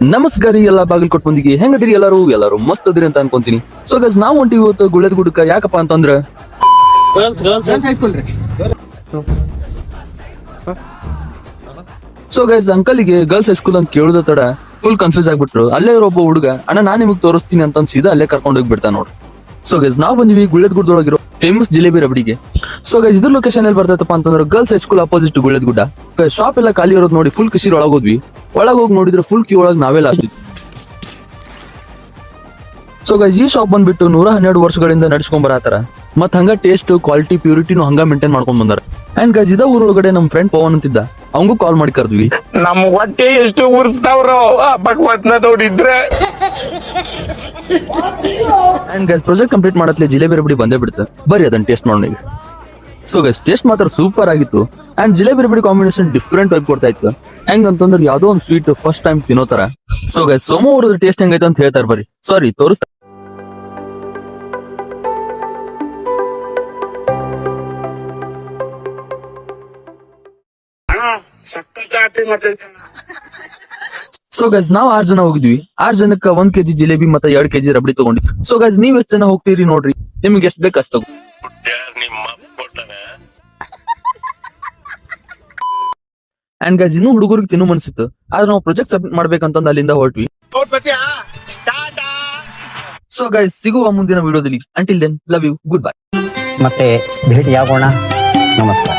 ನಮಸ್ಕಾರ ರೀ ಎಲ್ಲ ಬಾಗಲಕೋಟ್ ಮಂದಿಗೆ ಹೆಂಗದಿರಿ ಎಲ್ಲರೂ ಮಸ್ತ್ ಅದಿರಿ ಅಂತ ಅನ್ಕೊಂತೀನಿ. ಸೊ ಗೈಸ್ ನಾವು ಹೊಂಟಿವಿ ಇವತ್ತು ಗುಳದ ಗುಡ್ಡಕ್ಕ. ಯಾಕಪ್ಪ ಅಂತಂದ್ರ ಸೊ ಗೈಸ್ ಅಂಕಲ್ಗೆ ಗರ್ಲ್ಸ್ ಹೈಸ್ಕೂಲ್ ಅಂತ ಕೇಳುದ ತಡ ಫುಲ್ ಕನ್ಫ್ಯೂಸ್ ಆಗ್ಬಿಟ್ರು. ಅಲ್ಲೇ ಒಬ್ಬ ಹುಡುಗ ಅಣ್ಣ ನಾನ್ ನಿಮಗ್ ತೋರಿಸ್ತೀನಿ ಅಂತ ಸೀದಾ ಅಲ್ಲೇ ಕರ್ಕೊಂಡು ಹೋಗ್ಬಿಡ್ತಾ ನೋಡ್ರಿ. ಸೊ ಗೈಸ್ ನಾವ್ ಬಂದಿವಿ ಗುಳ್ಳದ ಗುಡ್ಡದೊಳಗಿರೋ ಫೇಮಸ್ ಜಿಲೇಬಿ ರಬಡಿಗೆ. ಸೊ ಗೈಸ್ ಇದ್ರ ಲೊಕೇಶನ್ ಎಲ್ಲಿ ಬರ್ತೈತಪ್ಪ ಅಂತಂದ್ರೆ ಗರ್ಲ್ಸ್ ಹೈಸ್ಕೂಲ್ ಅಪೋಸಿಟ್ ಗುಳ್ಳದ ಗುಡ್ಡ. ಶಾಪ್ ಎಲ್ಲ ಖಾಲಿ ಇರೋದು ನೋಡಿ ಫುಲ್ ಖುಷಿ ಒಳಗೋದ್ವಿ. ಒಳಗೋಗಿ ನೋಡಿದ್ರೆ ಫುಲ್ ಕ್ಯೂ ಒಳಗ್ ನಾವೆಲ್ಲ ಆಗ್ತಿದ್ವಿ. ಸೊ ಗೈಸ್ ಈ ಶಾಪ್ ಬಂದ್ಬಿಟ್ಟು 112 ವರ್ಷಗಳಿಂದ ನಡ್ಸ್ಕೊಂಡ್ ಬರತಾರ. ಮತ್ ಹಂಗ ಟೇಸ್ಟ್ ಕ್ವಾಲಿಟಿ ಪ್ಯೂರಿಟಿನು ಹಂಗ ಮೇಂಟೈನ್ ಮಾಡ್ಕೊಂಡ್ ಬಂದಾರ. ಅಂಡ್ ಗೈಸ್ ಇದ ಊರೊಳಗಡೆ ನಮ್ ಫ್ರೆಂಡ್ ಪವನ್ ಅಂತಿದ್ದ, ಅವಂಗೂ ಕಾಲ್ ಮಾಡಿ ಕರ್ದ್ವಿ. ನಮ್ ಹೊಟ್ಟೆ ಎಷ್ಟು ಉರ್ಸ್ತಾವ್ರ ಭಗವತ್ನ ನೋಡಿದ್ರೆ. ಅಂಡ್ ಗೈಸ್ ಪ್ರಾಜೆಕ್ಟ್ ಕಂಪ್ಲೀಟ್ ಮಾಡತ್ಲೆ ಜಿಲೇಬಿ ರಬಡಿ ಬಂದೇ ಬಿಡುತ್ತೆ. ಬರ್ರಿ ಅದನ್ನ ಟೇಸ್ಟ್ ಮಾಡೋಣ ಈಗ. ಸೊ ಗೈಸ್ ಟೇಸ್ಟ್ ಮಾತ್ರ ಸೂಪರ್ ಆಗಿತ್ತು. And jalebi rabdi combination different ಆಗಿ ಕೊಡ್ತಾ ಇತ್ತು. ಹೆಂಗ್ ಅಂತಂದ್ರೆ ಯಾವ್ದೋ ಒಂದು ಸ್ವೀಟ್ ಫಸ್ಟ್ ಟೈಮ್ ತಿನ್ನೋತರ. ಸೊ ಗೈಸ್ ಸೋಮು ಅವ್ರದ್ದು ಟೇಸ್ಟ್ ಹೆಂಗೈತೆ ಅಂತ ಹೇಳ್ತಾರೆ, ಬರ್ರಿ ಸಾರಿ ತೋರಿಸ್ತಾ. ಸೊ ಗೈಸ್ ನಾವ್ 6 ಜನ ಹೋಗಿದ್ವಿ. 6 ಜನಕ್ಕ 1 kg ಜಿಲೇಬಿ ಮತ್ತೆ 2 kg ರಬಡಿ ತಗೊಂಡಿದ್ವಿ. ಸೊ ಗೈಸ್ ನೀವ್ ಎಷ್ಟ್ ಜನ ಹೋಗ್ತೀರಿ ನೋಡ್ರಿ, ನಿಮ್ಗೆ ಎಷ್ಟ್ ಬೇಕು ಅಷ್ಟು ತಗೋ. ಅಂಡ್ ಗೈಸ್ ಇನ್ನೂ ಹುಡುಗರಿಗೆ ತಿನ್ನು ಮನ್ಸಿತ್ತು, ಆದ್ರೆ ನಾವು ಪ್ರಾಜೆಕ್ಟ್ ಸಬ್ಮಿಟ್ ಮಾಡ್ಬೇಕಂತಂದು ಅಲ್ಲಿಂದ ಹೊರಟ್ವಿ. ಸೊ ಗೈಸ್ ಸಿಗುವ ಮುಂದಿನ ವಿಡಿಯೋದಲ್ಲಿ. Until then love you, good bye. ಮತ್ತೆ ಭೇಟಿಯಾಗೋಣ. ನಮಸ್ಕಾರ.